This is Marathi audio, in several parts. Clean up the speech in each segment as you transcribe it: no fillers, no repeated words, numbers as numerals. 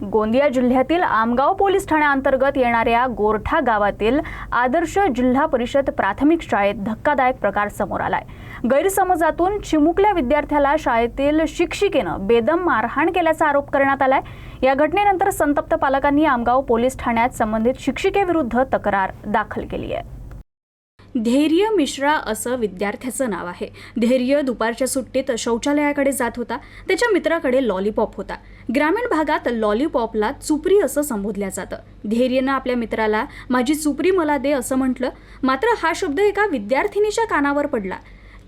गोंदिया जिल्ह्यातील आमगाव पोलीस ठाण्याअंतर्गत येणाऱ्या गोरठा गावातील आदर्श जिल्हा परिषद प्राथमिक शाळेत धक्कादायक प्रकार समोर आलाय। गैरसमजातून चिमुकल्या विद्यार्थ्याला शाळेतील शिक्षिकेनं बेदम मारहाण केल्याचा आरोप करण्यात आलाय। या घटनेनंतर संतप्त पालकांनी आमगाव पोलीस ठाण्यात संबंधित शिक्षिकेविरुद्ध तक्रार दाखल केली आहे। धैर्य मिश्रा असं विद्यार्थ्याचं नाव आहे। धैर्य दुपारच्या सुट्टीत शौचालयाकडे जात होता। त्याच्या मित्राकडे लॉलीपॉप होता। ग्रामीण भागात लॉलीपॉपला चुपरी असं संबोधलं जातं। धैर्यनं आपल्या मित्राला माझी चुपरी मला दे असं म्हटलं, मात्र हा शब्द एका विद्यार्थिनीच्या कानावर पडला।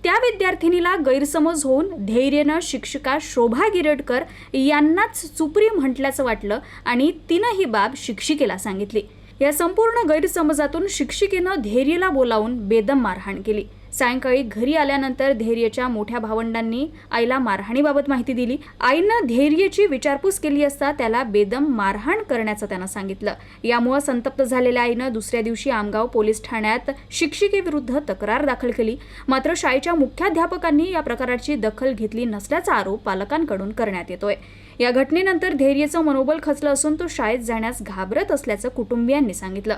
त्या विद्यार्थिनीला गैरसमज होऊन धैर्यनं शिक्षिका शोभा गिरडकर यांनाच चुपरी म्हटल्याचं वाटलं आणि तिनं ही बाब शिक्षिकेला सांगितली। या संपूर्ण गैरसमजातून शिक्षिकेनं धैर्यला बोलावून बेदम मारहाण केली। सायंकाळी घरी आल्यानंतर धैर्यच्या मोठ्या भावंडांनी आईला मारहाणीबाबत माहिती दिली। आईनं धैर्यची विचारपूस केली असता त्याला बेदम मारहाण करण्याचं त्यानं सांगितलं। यामुळे संतप्त झालेल्या आईनं दुसऱ्या दिवशी आमगाव पोलीस ठाण्यात शिक्षिकेविरुद्ध तक्रार दाखल केली। मात्र शाळेच्या मुख्याध्यापकांनी या प्रकाराची दखल घेतली नसल्याचा आरोप पालकांकडून करण्यात येतोय। या घटनेनंतर धैर्यचं मनोबल खचलं असून तो शाळेत जाण्यास घाबरत असल्याचं कुटुंबियांनी सांगितलं।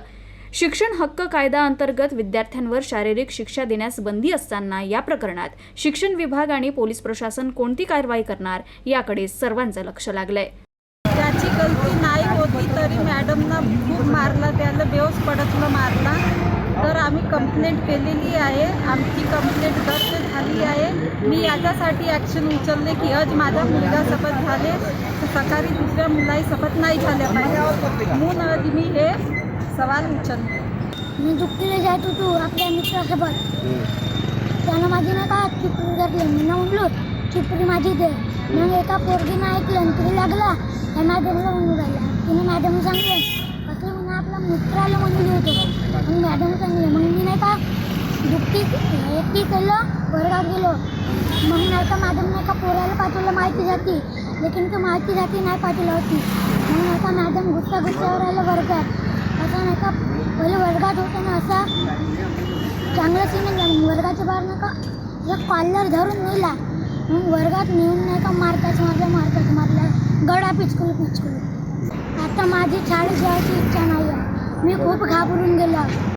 शिक्षण हक्क कायदा अंतर्गत विद्यार्थ्यांवर शारीरिक शिक्षा देण्यास बंदी असताना या प्रकरणात शिक्षण विभाग आणि पोलीस प्रशासन कोणती कारवाई करणार याकडे सर्वांचं लक्ष लागलंय। त्याची गलती नाही होती तरी मॅडमना खूप मारला, त्याला बेहोश पडतलं मारला। तर आम्ही कंप्लेंट केलेली आहे। आमची कंप्लेंट दर्ज झाली आहे। मी याच्यासाठी ॲक्शन उचलले की आज माझा मुलगा शपथ झाले सकाळी दुसऱ्या मुलाही शपथ नाही झाल्या पाहिजे म्हणून आज मी हे सवाल उचलले। मी दुःखीला जात होतो आपल्या मित्रासोबत, त्यानं माझी नाही का चिपरी धरली। मी म्हणलो चिपरी माझी दे। मग एका पोरगीनं ऐकलं तरी लागला त्या मॅडमला म्हणून राहिला। तिने मॅडम सांगलं असं म्हणून आपल्या मित्राला म्हणून होतो। मग मॅडम सांगले मग मी नाही का दुःखी एकटी केलं, वर्गात गेलो। मग नाही का मॅडम नाही का पोराला पाठवलं माहिती जाती, लेकिन तो माहिती जाती नाही पाठवलं होती। मग नाही का मॅडम गुस्सावर आलं वर्गात। असं नाही का पहिले वर्गात होतं ना असा चांगलं सीन झालं। वर्गाच्या बाहेर नाही का एक कॉलर धरून नेला। मग वर्गात नेऊन नाही का मारताच मारल्या गळा पिचकून। आता माझी शाळेत जायची इच्छा नाही आहे। मी खूप घाबरून गेलो।